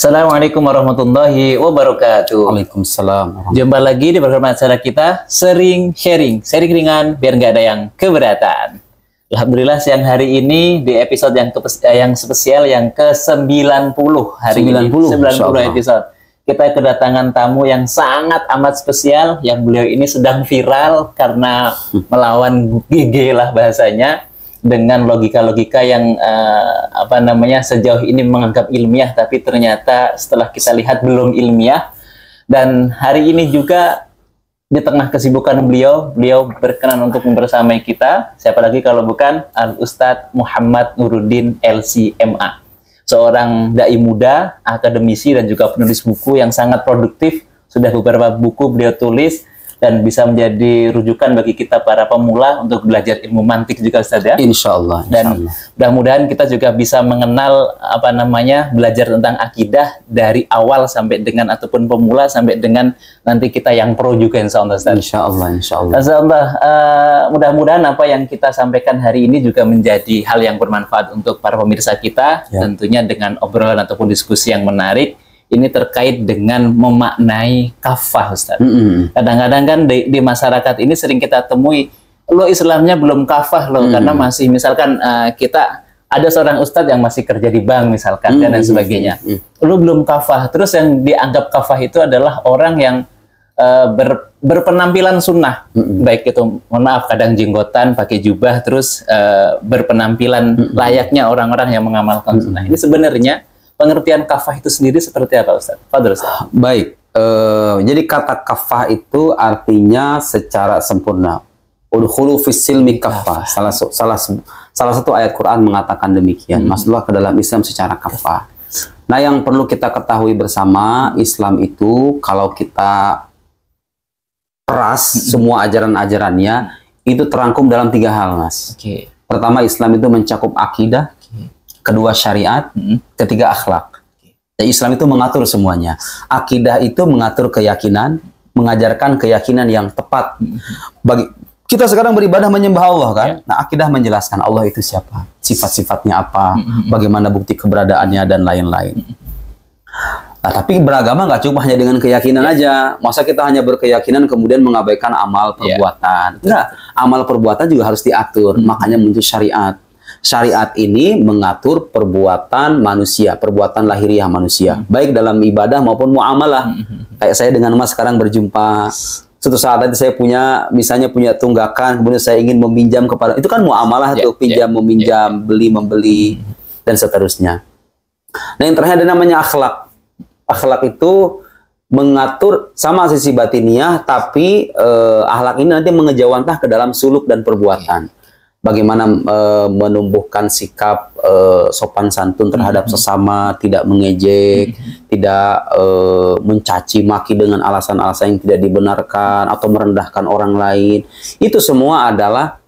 Assalamualaikum warahmatullahi wabarakatuh. Waalaikumsalam. Jumpa lagi di program acara kita Sering Sharing ringan biar nggak ada yang keberatan. Alhamdulillah siang hari ini di episode yang spesial yang ke-90 hari 90, ini. 90 episode. Kita kedatangan tamu yang sangat amat spesial yang beliau ini sedang viral karena melawan GG lah bahasanya. Dengan logika-logika yang sejauh ini menganggap ilmiah, tapi ternyata setelah kita lihat belum ilmiah. Dan hari ini juga di tengah kesibukan beliau berkenan untuk membersamai kita. Siapa lagi kalau bukan Al-Ustadz Muhammad Nuruddin LC.MA, seorang dai muda, akademisi dan juga penulis buku yang sangat produktif. Sudah beberapa buku beliau tulis dan bisa menjadi rujukan bagi kita para pemula untuk belajar ilmu mantik juga, Ustaz ya. Insya Allah. Dan mudah-mudahan kita juga bisa mengenal belajar tentang akidah dari awal sampai dengan ataupun pemula sampai dengan nanti kita yang pro juga, insya Allah, Ustaz. Insya Allah, insya Allah. Insya Allah. Mudah-mudahan apa yang kita sampaikan hari ini juga menjadi hal yang bermanfaat untuk para pemirsa kita, tentunya dengan obrolan ataupun diskusi yang menarik. Ini terkait dengan memaknai kafah, Ustaz. Kadang-kadang kan di masyarakat ini sering kita temui, lo Islamnya belum kafah lo, karena masih misalkan kita ada seorang ustadz yang masih kerja di bank misalkan dan lain sebagainya. Lo belum kafah, terus yang dianggap kafah itu adalah orang yang berpenampilan sunnah, baik itu mohon maaf kadang jenggotan, pakai jubah, terus berpenampilan layaknya orang-orang yang mengamalkan sunnah. Ini sebenarnya pengertian kafah itu sendiri seperti apa, Ustaz? Fadhil, Ustaz. Baik, jadi kata kafah itu artinya secara sempurna. Udkhulu fis silmi kafah. Salah satu ayat Quran mengatakan demikian. Masuklah ke dalam Islam secara kafah. Nah, yang perlu kita ketahui bersama, Islam itu kalau kita peras semua ajaran-ajarannya itu terangkum dalam 3 hal, Mas. Pertama, Islam itu mencakup akidah. Kedua, syariat. Ketiga, akhlak. Jadi Islam itu mengatur semuanya. Akidah itu mengatur keyakinan, mengajarkan keyakinan yang tepat. Bagi kita sekarang beribadah menyembah Allah kan. Nah, akidah menjelaskan Allah itu siapa, sifat-sifatnya apa, bagaimana bukti keberadaannya dan lain-lain. Nah, tapi beragama nggak cuma hanya dengan keyakinan aja. Masa kita hanya berkeyakinan kemudian mengabaikan amal perbuatan? Enggak, amal perbuatan juga harus diatur. Makanya muncul syariat. Syariat ini mengatur perbuatan manusia, perbuatan lahiriah manusia, baik dalam ibadah maupun muamalah. Kayak saya dengan Mas sekarang berjumpa, suatu saat nanti saya misalnya punya tunggakan, kemudian saya ingin meminjam kepada, itu kan muamalah tuh, pinjam meminjam, beli membeli dan seterusnya. Nah, yang terakhir ada namanya akhlak. Akhlak itu mengatur sama sisi batiniah, tapi akhlak ini nanti mengejawantah ke dalam suluk dan perbuatan. Bagaimana menumbuhkan sikap sopan santun terhadap sesama, tidak mengejek, tidak mencaci maki dengan alasan-alasan yang tidak dibenarkan atau merendahkan orang lain. Itu semua adalah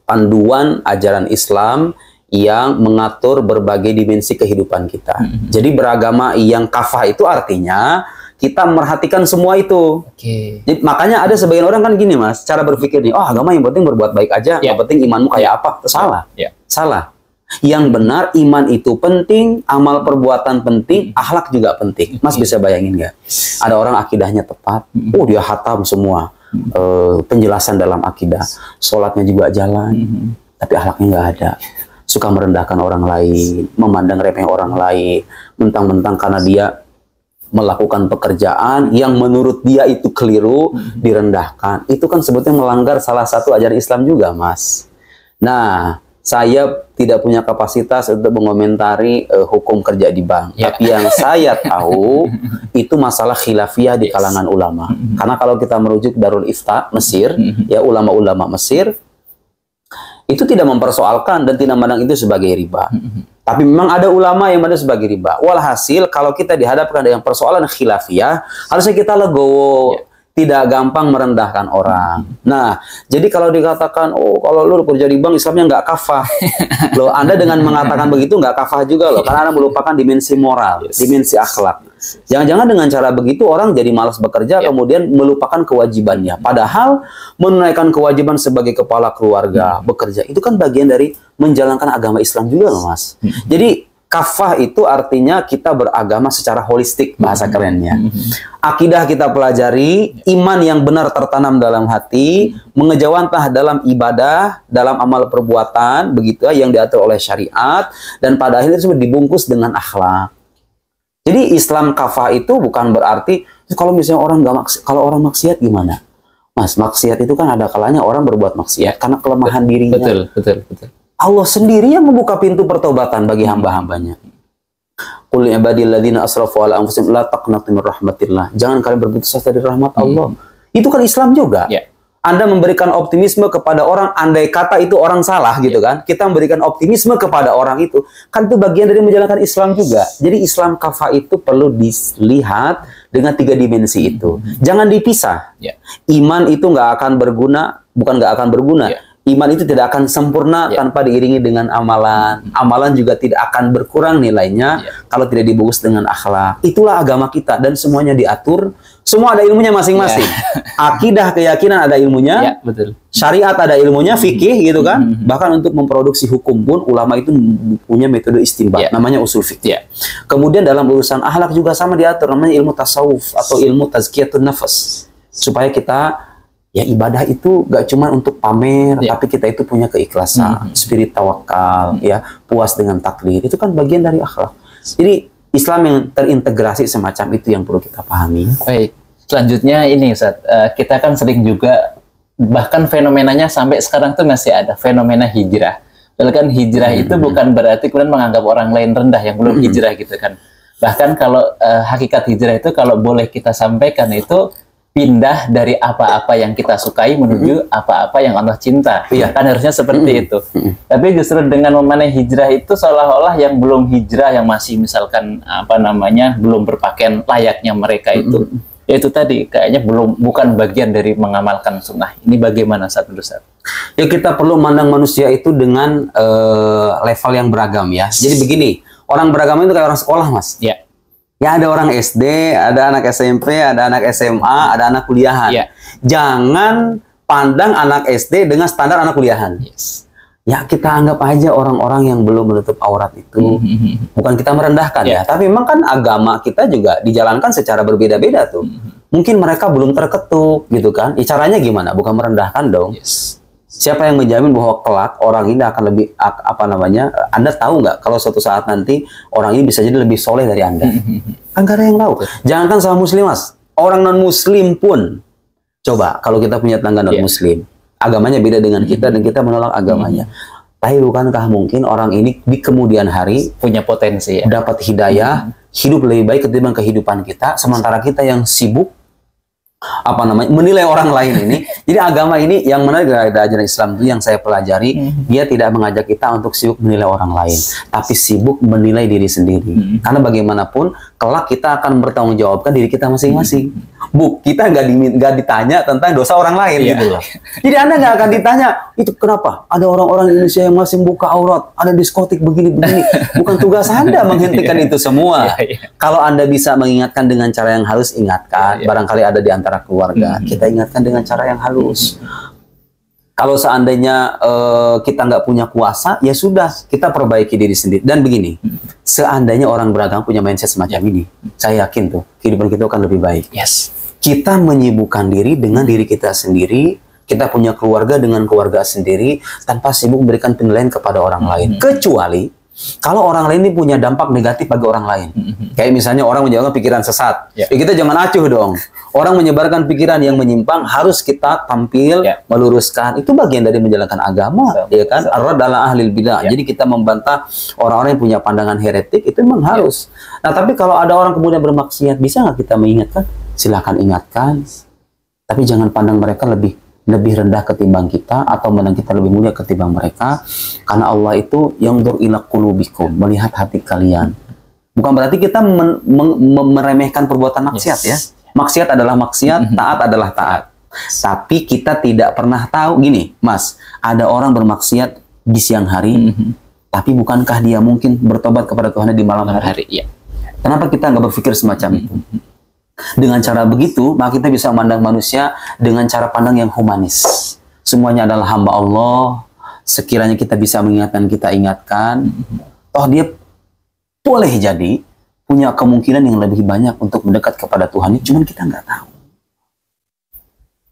panduan ajaran Islam yang mengatur berbagai dimensi kehidupan kita. Jadi beragama yang kafah itu artinya kita merhatikan semua itu. Jadi, makanya ada sebagian orang kan gini, Mas, cara berpikirnya, oh agama yang penting berbuat baik aja, yang penting imanmu kayak apa. Salah. Salah. Yang benar, iman itu penting, amal perbuatan penting, akhlak juga penting. Mas bisa bayangin nggak? Ada orang akidahnya tepat, dia hatam semua penjelasan dalam akidah, sholatnya juga jalan, tapi akhlaknya nggak ada. Suka merendahkan orang lain, memandang remeh orang lain, mentang-mentang karena dia melakukan pekerjaan yang menurut dia itu keliru, direndahkan. Itu kan sebetulnya melanggar salah satu ajaran Islam juga, Mas. Nah, saya tidak punya kapasitas untuk mengomentari hukum kerja di bank. Tapi yang saya tahu, itu masalah khilafiyah di kalangan ulama. Karena kalau kita merujuk Darul Ifta, Mesir, ya ulama-ulama Mesir, itu tidak mempersoalkan dan tidak memandang itu sebagai riba. Tapi memang ada ulama yang memandang sebagai riba. Walhasil kalau kita dihadapkan dengan persoalan khilafiyah, harusnya kita legowo, tidak gampang merendahkan orang. Nah, jadi kalau dikatakan, oh kalau lu kerja di bank Islamnya nggak kafah, loh Anda dengan mengatakan begitu nggak kafah juga loh, karena Anda melupakan dimensi moral, dimensi akhlak. Jangan-jangan dengan cara begitu orang jadi malas bekerja, kemudian melupakan kewajibannya. Padahal menunaikan kewajiban sebagai kepala keluarga, bekerja, itu kan bagian dari menjalankan agama Islam juga loh, Mas. Jadi Kafah itu artinya kita beragama secara holistik, bahasa kerennya. Akidah kita pelajari, iman yang benar tertanam dalam hati, mengejawantah dalam ibadah, dalam amal perbuatan, begitu yang diatur oleh syariat, dan pada akhirnya itu dibungkus dengan akhlak. Jadi Islam kafah itu bukan berarti kalau misalnya kalau orang maksiat gimana? Mas, maksiat itu kan ada kalanya orang berbuat maksiat karena kelemahan dirinya. Betul. Allah sendiri yang membuka pintu pertobatan bagi hamba-hambanya. Qul ibadil ladzina asrafu ala anfusihim la taqnatu min rahmatillah. Jangan kalian berputus asa dari rahmat Allah. Itu kan Islam juga. Ya. Anda memberikan optimisme kepada orang, andai kata itu orang salah gitu kan. Kita memberikan optimisme kepada orang itu. Kan itu bagian dari menjalankan Islam juga. Jadi Islam kafah itu perlu dilihat dengan 3 dimensi itu. Jangan dipisah. Ya. Iman itu nggak akan berguna, bukan nggak akan berguna. Ya. Iman itu tidak akan sempurna tanpa diiringi dengan amalan. Amalan juga tidak akan berkurang nilainya kalau tidak dibungkus dengan akhlak. Itulah agama kita dan semuanya diatur. Semua ada ilmunya masing-masing. Akidah, keyakinan ada ilmunya. Betul. Syariat ada ilmunya, fikih gitu kan. Bahkan untuk memproduksi hukum pun ulama itu punya metode istinbat, namanya usul fikih. Kemudian dalam urusan akhlak juga sama diatur, namanya ilmu tasawuf atau ilmu tazkiyatun nafas. Supaya kita ibadah itu gak cuma untuk pamer, tapi kita itu punya keikhlasan, spirit tawakal, puas dengan takdir. Itu kan bagian dari akhlak. Jadi Islam yang terintegrasi semacam itu yang perlu kita pahami. Baik, selanjutnya ini Ustaz, kita kan sering juga, bahkan fenomenanya sampai sekarang tuh masih ada fenomena hijrah. Bahkan hijrah itu bukan berarti kemudian menganggap orang lain rendah yang belum hijrah gitu kan. Bahkan kalau hakikat hijrah itu kalau boleh kita sampaikan itu pindah dari apa-apa yang kita sukai menuju apa-apa yang Allah cinta. Kan harusnya seperti itu. Tapi justru dengan memanai hijrah itu seolah-olah yang belum hijrah, yang masih misalkan belum berpakaian layaknya mereka itu, itu tadi kayaknya bukan bagian dari mengamalkan sunnah. Ini bagaimana Ustaz? Ya, kita perlu memandang manusia itu dengan level yang beragam ya. Jadi begini, orang beragama itu kayak orang sekolah, Mas. Ya, ada orang SD, ada anak SMP, ada anak SMA, ada anak kuliahan. Jangan pandang anak SD dengan standar anak kuliahan. Ya, kita anggap aja orang-orang yang belum menutup aurat itu. Bukan kita merendahkan ya, tapi memang kan agama kita juga dijalankan secara berbeda-beda tuh. Mungkin mereka belum terketuk gitu kan. Caranya gimana? Bukan merendahkan dong. Siapa yang menjamin bahwa kelak orang ini akan lebih Anda tahu nggak kalau suatu saat nanti orang ini bisa jadi lebih soleh dari Anda? Kan gak ada yang tahu. Jangankan sama muslim, Mas, orang non muslim pun, coba kalau kita punya tetangga non muslim, agamanya beda dengan kita dan kita menolak agamanya. Tapi bukankah mungkin orang ini di kemudian hari punya potensi dapat hidayah, hidup lebih baik ketimbang kehidupan kita, sementara kita yang sibuk menilai orang lain ini. Jadi agama ini yang menarik dari ajaran Islam itu yang saya pelajari, dia tidak mengajak kita untuk sibuk menilai orang lain, tapi sibuk menilai diri sendiri. Karena bagaimanapun kelak kita akan bertanggungjawabkan diri kita masing-masing. Kita nggak ditanya tentang dosa orang lain gitu loh. Jadi Anda nggak akan ditanya itu kenapa ada orang-orang Indonesia yang masih buka aurat, ada diskotik begini-begini. Bukan tugas Anda menghentikan itu semua. Kalau Anda bisa mengingatkan dengan cara yang halus, ingatkan. Barangkali ada di antara keluarga, kita ingatkan dengan cara yang halus. Kalau seandainya kita nggak punya kuasa, ya sudah, kita perbaiki diri sendiri. Dan begini, seandainya orang beragama punya mindset semacam ini, saya yakin tuh kehidupan kita akan lebih baik. Kita menyibukkan diri dengan diri kita sendiri, kita punya keluarga dengan keluarga sendiri, tanpa sibuk memberikan penilaian kepada orang lain. Kecuali kalau orang lain ini punya dampak negatif bagi orang lain. Kayak misalnya orang menjalankan pikiran sesat. Ya kita jangan acuh dong. Orang menyebarkan pikiran yang menyimpang harus kita tampil, meluruskan. Itu bagian dari menjalankan agama, ya kan? Ar-rad ala ahlil bidah. Jadi kita membantah orang-orang yang punya pandangan heretik, itu memang harus. Nah, tapi kalau ada orang kemudian bermaksiat, bisa nggak kita mengingatkan? Silahkan ingatkan. Tapi jangan pandang mereka lebih rendah ketimbang kita atau memandang kita lebih mulia ketimbang mereka, karena Allah itu yanzur ila qulubikum, melihat hati kalian. Bukan berarti kita meremehkan perbuatan maksiat ya. Maksiat adalah maksiat, taat adalah taat. Tapi kita tidak pernah tahu gini, Mas, ada orang bermaksiat di siang hari, tapi bukankah dia mungkin bertobat kepada Tuhan di malam hari? Kenapa kita nggak berpikir semacam itu? Dengan cara begitu, maka kita bisa memandang manusia dengan cara pandang yang humanis. Semuanya adalah hamba Allah. Sekiranya kita bisa mengingatkan, kita ingatkan. Toh dia boleh jadi punya kemungkinan yang lebih banyak untuk mendekat kepada Tuhan, cuman kita nggak tahu.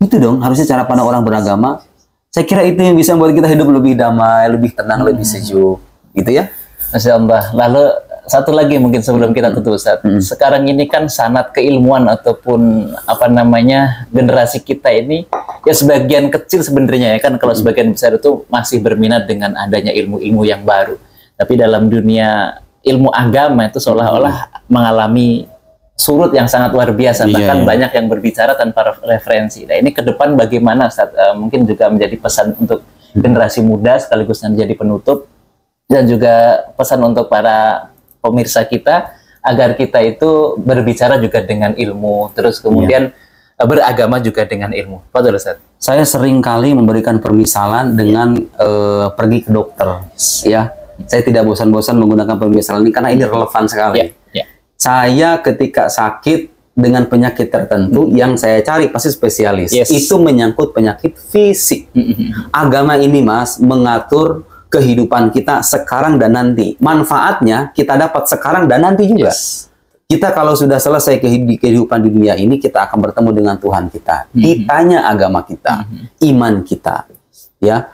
Itu dong harusnya cara pandang orang beragama. Saya kira itu yang bisa membuat kita hidup lebih damai, lebih tenang, lebih sejuk, gitu ya. Masya Allah. Lalu satu lagi mungkin sebelum kita tutup, Ustaz. Sekarang ini kan sanat keilmuan ataupun apa namanya generasi kita ini ya sebagian kecil sebenarnya ya kan, kalau sebagian besar itu masih berminat dengan adanya ilmu-ilmu yang baru. Tapi dalam dunia ilmu agama itu seolah-olah mengalami surut yang sangat luar biasa, bahkan banyak yang berbicara tanpa referensi. Nah ini ke depan bagaimana, Ustaz? Mungkin juga menjadi pesan untuk generasi muda sekaligus menjadi penutup, dan juga pesan untuk para pemirsa kita agar kita itu berbicara juga dengan ilmu, terus kemudian beragama juga dengan ilmu. Betul, Ustaz? Saya sering kali memberikan permisalan dengan pergi ke dokter, ya. Saya tidak bosan-bosan menggunakan permisalan ini karena ini relevan sekali. Saya ketika sakit dengan penyakit tertentu yang saya cari pasti spesialis. Itu menyangkut penyakit fisik. Agama ini, Mas, mengatur kehidupan kita sekarang dan nanti. Manfaatnya kita dapat sekarang dan nanti juga. Kita kalau sudah selesai kehidupan di dunia ini, kita akan bertemu dengan Tuhan kita. Ditanya agama kita, iman kita, ya.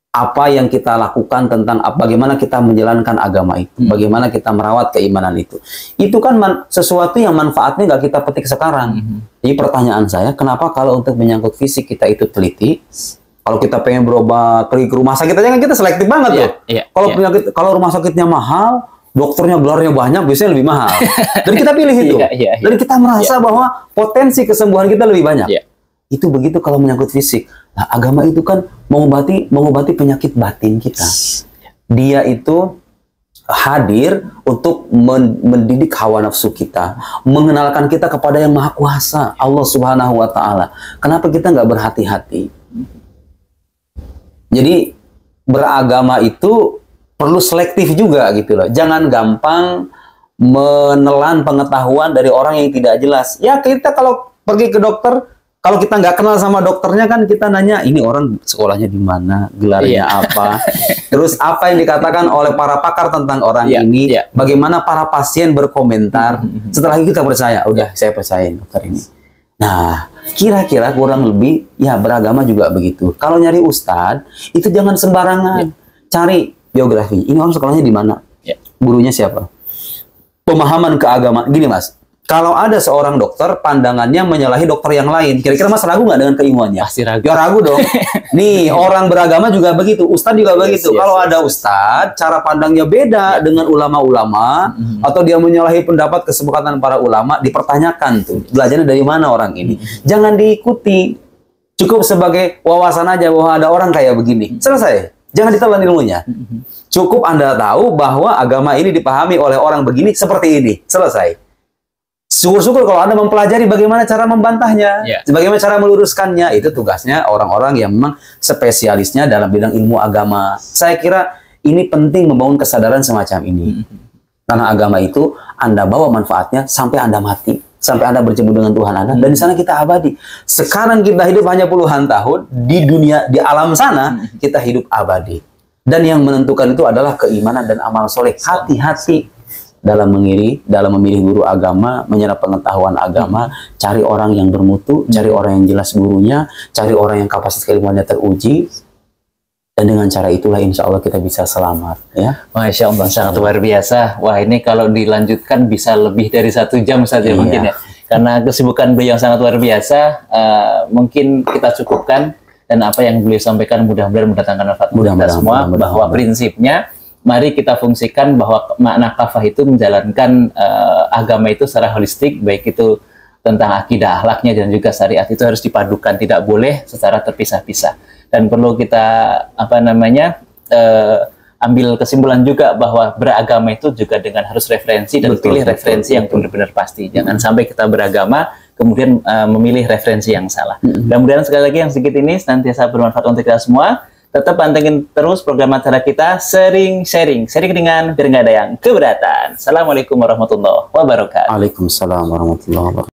Apa yang kita lakukan tentang bagaimana kita menjalankan agama itu, bagaimana kita merawat keimanan itu kan sesuatu yang manfaatnya nggak kita petik sekarang. Jadi pertanyaan saya, kenapa kalau untuk menyangkut fisik kita itu teliti? Kalau kita pengen berobat, pergi ke rumah sakit aja kan kita selektif banget tuh. Kalau rumah sakitnya mahal, dokternya gelarnya banyak, biasanya lebih mahal. Dan kita pilih itu. Dan kita merasa bahwa potensi kesembuhan kita lebih banyak. Itu begitu kalau menyangkut fisik. Nah, agama itu kan mengobati penyakit batin kita. Dia itu hadir untuk mendidik hawa nafsu kita, mengenalkan kita kepada yang Maha Kuasa, Allah Subhanahu wa Ta'ala. Kenapa kita nggak berhati-hati? Jadi beragama itu perlu selektif juga gitu loh. Jangan gampang menelan pengetahuan dari orang yang tidak jelas. Ya kita kalau pergi ke dokter, kalau kita nggak kenal sama dokternya kan kita nanya, ini orang sekolahnya di mana, gelarnya apa, terus apa yang dikatakan oleh para pakar tentang orang ini, bagaimana para pasien berkomentar. Setelah itu kita percaya, udah saya percayain dokter ini. Nah, kira-kira kurang lebih ya beragama juga begitu. Kalau nyari ustadz itu jangan sembarangan, cari biografi. Ini orang sekolahnya di mana, gurunya siapa, pemahaman keagamaan. Gini, Mas. Kalau ada seorang dokter, pandangannya menyalahi dokter yang lain, kira-kira Mas ragu nggak dengan keilmuannya? Pasti ragu. Ya ragu dong. Nih, orang beragama juga begitu, ustadz juga begitu. Kalau ada ustadz, cara pandangnya beda dengan ulama-ulama, atau dia menyalahi pendapat kesepakatan para ulama, dipertanyakan tuh, belajarnya dari mana orang ini. Jangan diikuti. Cukup sebagai wawasan aja bahwa ada orang kayak begini. Selesai. Jangan ditelan ilmunya. Cukup Anda tahu bahwa agama ini dipahami oleh orang begini seperti ini. Selesai. Syukur-syukur kalau Anda mempelajari bagaimana cara membantahnya, bagaimana cara meluruskannya. Itu tugasnya orang-orang yang memang spesialisnya dalam bidang ilmu agama. Saya kira ini penting membangun kesadaran semacam ini. Karena agama itu Anda bawa manfaatnya sampai Anda mati, sampai Anda bertemu dengan Tuhan Anda, dan di sana kita abadi. Sekarang kita hidup hanya puluhan tahun, di dunia, di alam sana kita hidup abadi. Dan yang menentukan itu adalah keimanan dan amal soleh. Hati-hati dalam memilih guru agama, menyerap pengetahuan agama, cari orang yang bermutu, cari orang yang jelas gurunya, cari orang yang kapasitas keilmuannya teruji, dan dengan cara itulah insya Allah kita bisa selamat. Ya, Masya Allah, sangat luar biasa. Wah, ini kalau dilanjutkan bisa lebih dari 1 jam saja mungkin ya, karena kesibukan beliau sangat luar biasa. Mungkin kita cukupkan, dan apa yang beliau sampaikan mudah-mudahan mendatangkan manfaat untuk kita semua, bahwa prinsipnya mari kita fungsikan bahwa makna kafah itu menjalankan agama itu secara holistik, baik itu tentang akidah, akhlaknya, dan juga syariat itu harus dipadukan, tidak boleh secara terpisah-pisah. Dan perlu kita ambil kesimpulan juga bahwa beragama itu juga dengan harus referensi, dan pilih referensi yang benar-benar pasti. Jangan sampai kita beragama kemudian memilih referensi yang salah. Mudah-mudahan sekali lagi yang sedikit ini senantiasa bermanfaat untuk kita semua. Tetap pantengin terus program acara kita, sering sharing dengan biar nggak ada yang keberatan. Assalamualaikum warahmatullahi wabarakatuh. Waalaikumsalam warahmatullahi wabarakatuh.